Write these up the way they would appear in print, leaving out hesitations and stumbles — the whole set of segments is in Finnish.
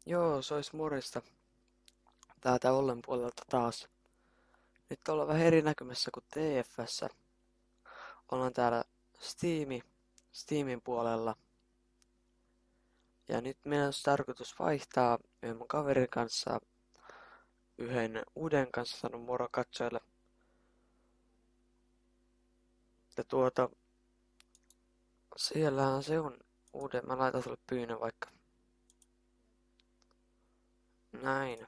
Joo, se olisi morjesta. Täältä Ollen puolelta taas. Nyt ollaan vähän eri näkymässä kuin TF:ssä. Ollaan täällä Steamin puolella. Ja nyt meidän olisi tarkoitus vaihtaa yhden mun kaverin kanssa yhden uuden kanssa sanon moro katsojille. Ja siellähän se on uuden. Mä laitan sulle pyynnön vaikka. Näin.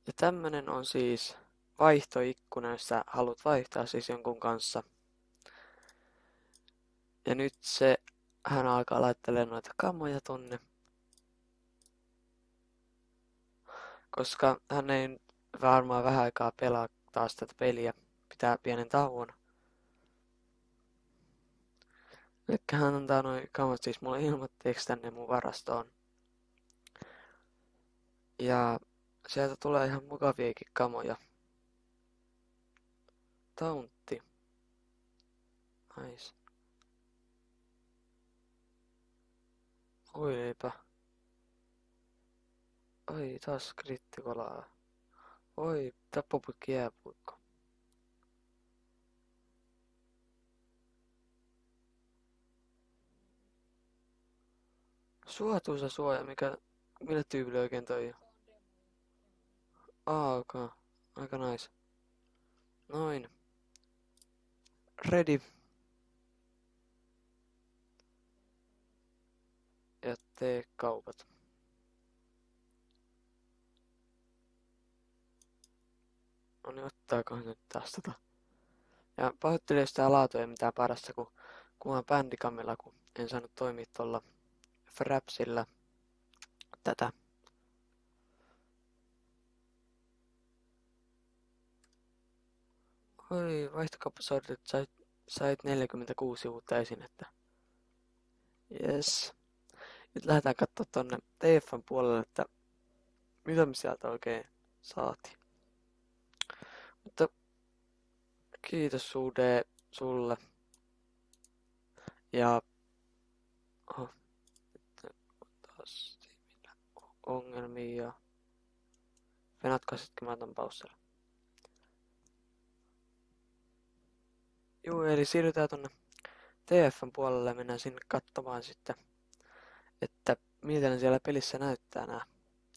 Ja tämmönen on siis vaihtoikkuna, jos sä haluat vaihtaa siis jonkun kanssa. Ja nyt hän alkaa laittelemaan noita kamoja tonne. Koska hän ei varmaan vähän aikaa pelaa taas tätä peliä. Pitää pienen tauon. Elikkä hän antaa noin kamat siis mulle ilmoitteeksi tänne mun varastoon. Ja sieltä tulee ihan mukaviakin kamoja. Tauntti. Nice. Oi eipä. Oi taas krittikolaa. Oi tappopukki jääpuikko. Suotuisa suoja, mille tyypille oikein toi on? Okay. Aika nice. Noin. Ready. Ja tee kaupat. No niin, ottaakohan nyt taas Ja pahoittelen, jos tää laatu ei mitään parasta, kun kuvaan bändikamilla, kun en saanut toimia tuolla Frapsillä tätä. Oi, vaihtokauppasortit sait 46 uutta esinettä. Yes. Nyt lähdetään katsoa tonne TF:n puolelle, että mitä me sieltä oikein saatiin. Mutta kiitos sulle. Ja nyt taas ongelmia. Venatko sitten, mä otan paussilla. Juu, eli siirrytään tonne TF:n puolelle ja mennään sinne katsomaan sitten, että miltä ne siellä pelissä näyttää nämä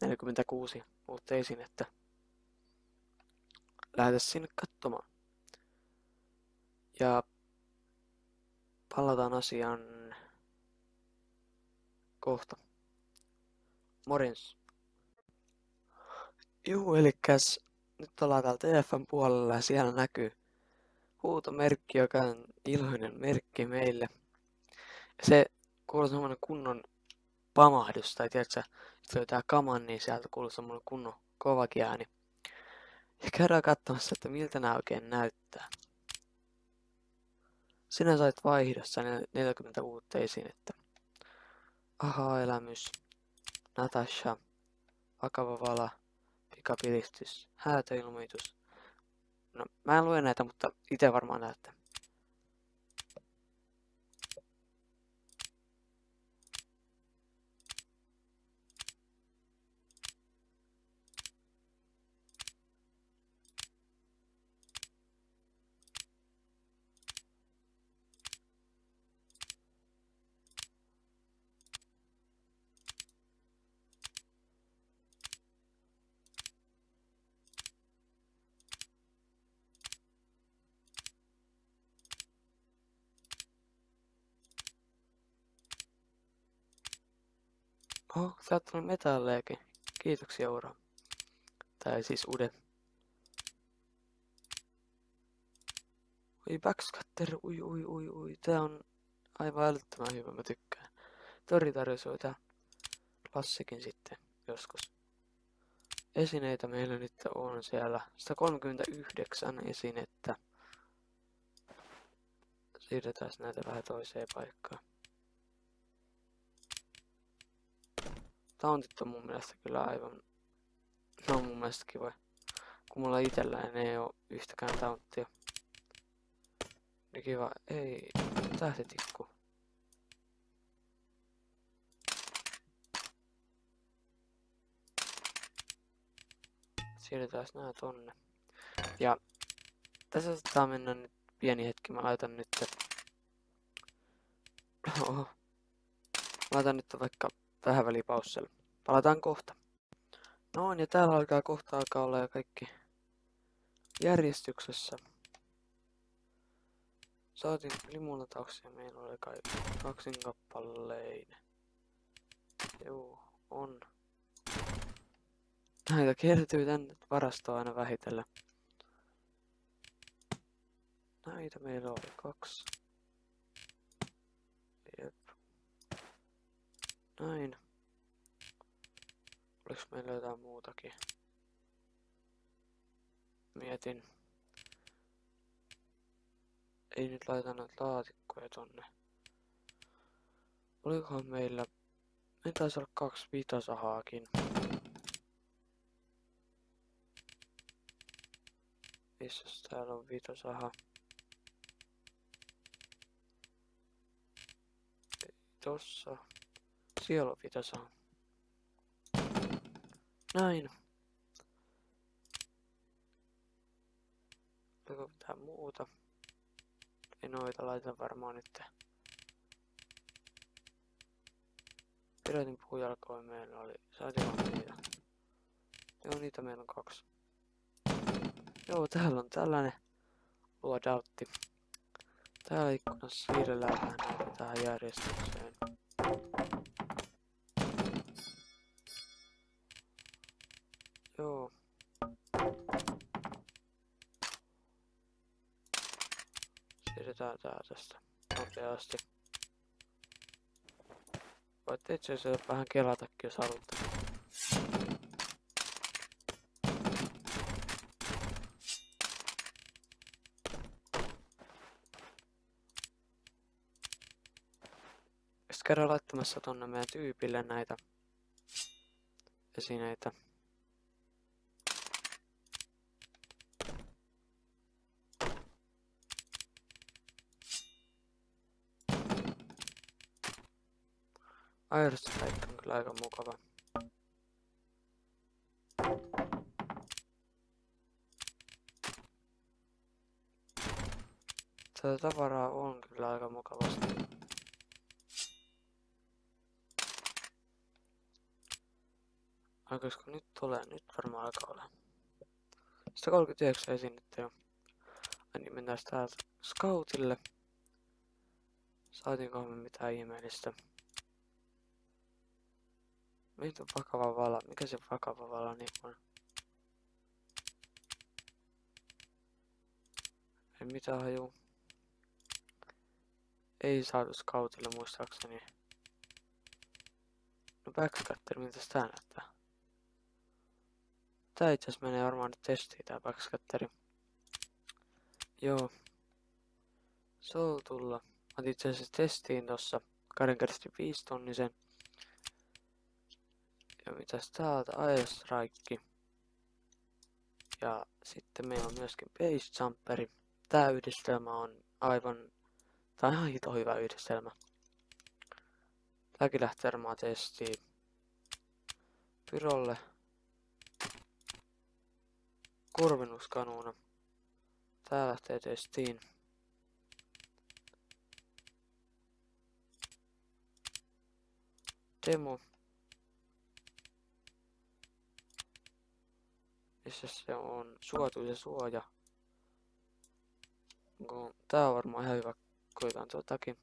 46 uutta esinettä. Lähdetään sinne katsomaan. Ja palataan asiaan kohta. Morjens. Juu, elikkäs nyt ollaan täällä TF:n puolella ja siellä näkyy huutomerkki, joka on iloinen merkki meille. Se kuuluu semmonen kunnon pamahdus, tai tiedätkö, jos löytää kaman, niin sieltä kuuluu semmonen kunnon kovakin ääni. Ja käydään katsomassa, että miltä nämä oikein näyttää. Sinä sait vaihdossa 40 uutta esinettä. Aha-elämys, Natasha, vakava vala, pikapilistys, häätöilmoitus. No, mä en lue näitä, mutta itse varmaan näette. Täältä on metallejakin. Kiitoksia, Ura. Tai siis Ude. Oi, backscatter, ui. Tää on aivan älyttömän hyvä, mä tykkään. Tori tarjosoi tää klassikin sitten joskus. Esineitä meillä nyt on siellä 139 esinettä. Siirretään näitä vähän toiseen paikkaan. Tauntit on mun mielestä kyllä aivan... Ne on mun mielestä kiva. Kun mulla itsellään ei oo yhtäkään taunttia. Niin kiva. Ei. Tähtitikku. Siirretään nää tonne. Ja tässä saattaa mennä nyt pieni hetki. Mä laitan nyt... Oho. Mä laitan nyt vaikka vähän välipausselle. Palataan kohta. No ja täällä alkaa olla jo kaikki järjestyksessä. Saatiin limunatauksia, meillä oli kai kaksinkappaleinen. Joo, on. Näitä kertyy tänne varastoon aina vähitellen. Näitä meillä oli 2. Jep. Näin. Oliko meillä jotain muutakin? Mietin. Ei nyt laita noita laatikkoja tonne. Olikohan meillä... Meillä taisi olla 2 vitosahaakin. Missäs täällä on vitosaha? Tossa. Siellä on vitosaha. Näin. Oliko mitään muuta? Ei noita laita varmaan nyt. Piratin puujalkoja meillä oli. Saatiin vaan niitä. Joo, niitä meillä on 2. Joo, täällä on tällainen loadoutti. Täällä ikkunassa siirrellään vähän näitä tähän järjestykseen. Joo. Siirretään tää tästä nopeasti. Voitte itse asiassa vähän kelatakin, jos haluatte. Sitten käydään laittamassa tonne meidän tyypille näitä esineitä. Airstrike on kyllä aika mukava. Tätä tavaraa on kyllä aika mukavasti. Alkaisiko nyt tulee? Nyt varmaan alkaa olla. 139 esinettä jo. Ai niin, mennään täältä scoutille. Saatiinkohan me mitään ihmeellistä? Meitä on vakava vala. Mikä se vakava vala niin on? Ei mitään haju. Ei saatu scoutille muistaakseni. No backscatter, miltä tää näyttää? Tää itse asiassa menee varmaan nyt testiin tää backscatteri. Joo. Soltulla. Mä itse asiassa testiin tossa 2x5 tonnisen. Ja mitäs täältä? Airstrike. Ja sitten meillä on myöskin base jumperi. Tää yhdistelmä on aivan... Tää on ihan hito hyvä yhdistelmä. Tääkin lähtee varmaan testiin. Pyrolle. Kurvennuskanuuna. Tää lähtee testiin. Demo. Missä se on? Suotuisa suoja. Tää on varmaan ihan hyvä. Koitaan tuotakin.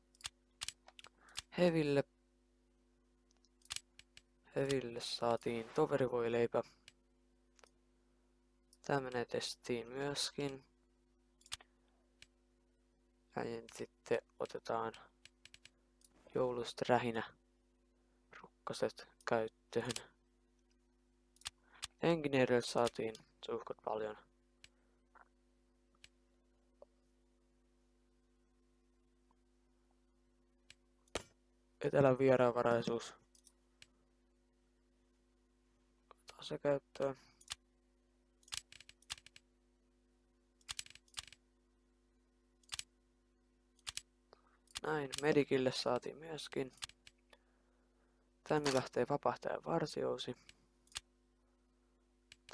Heville. Heville saatiin toverivoileipä. Tää menee testiin myöskin. Ja sitten otetaan joulusta rähinä rukkaset käyttöön. Engineerille saatiin suhkot paljon. Etelän vieraanvaraisuus. Otetaan se käyttöön. Näin, Medikille saatiin myöskin. Tänne lähtee vapahtajan varsiousi.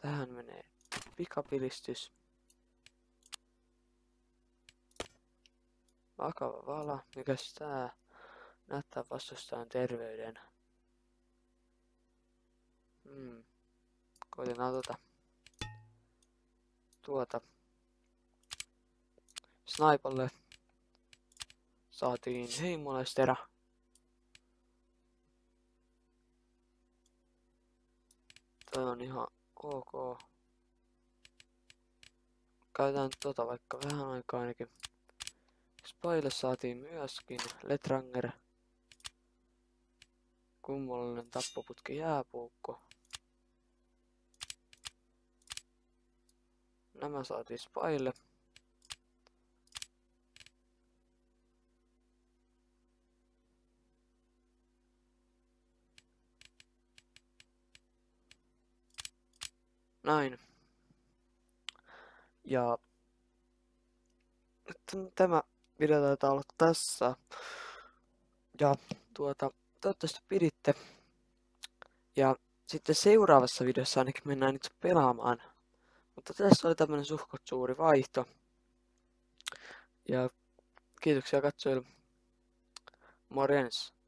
Tähän menee pikapilistys. Vakava vala. Mikäs tää? Näyttää vastustajan terveyden. Koitetaan tuota. Snaipalle saatiin heimolaisterä. Toi on ihan ok. Käytetään tota vaikka vähän aikaa ainakin. Spaille saatiin myöskin Letranger. Kummallinen tappoputki jääpuukko. Nämä saatiin Spaille. Näin. Ja nyt tämä video taitaa olla tässä. Ja toivottavasti piditte. Ja sitten seuraavassa videossa ainakin mennään nyt pelaamaan. Mutta tässä oli tämmönen suhkot suuri vaihto. Ja kiitoksia katsojille. Morjens.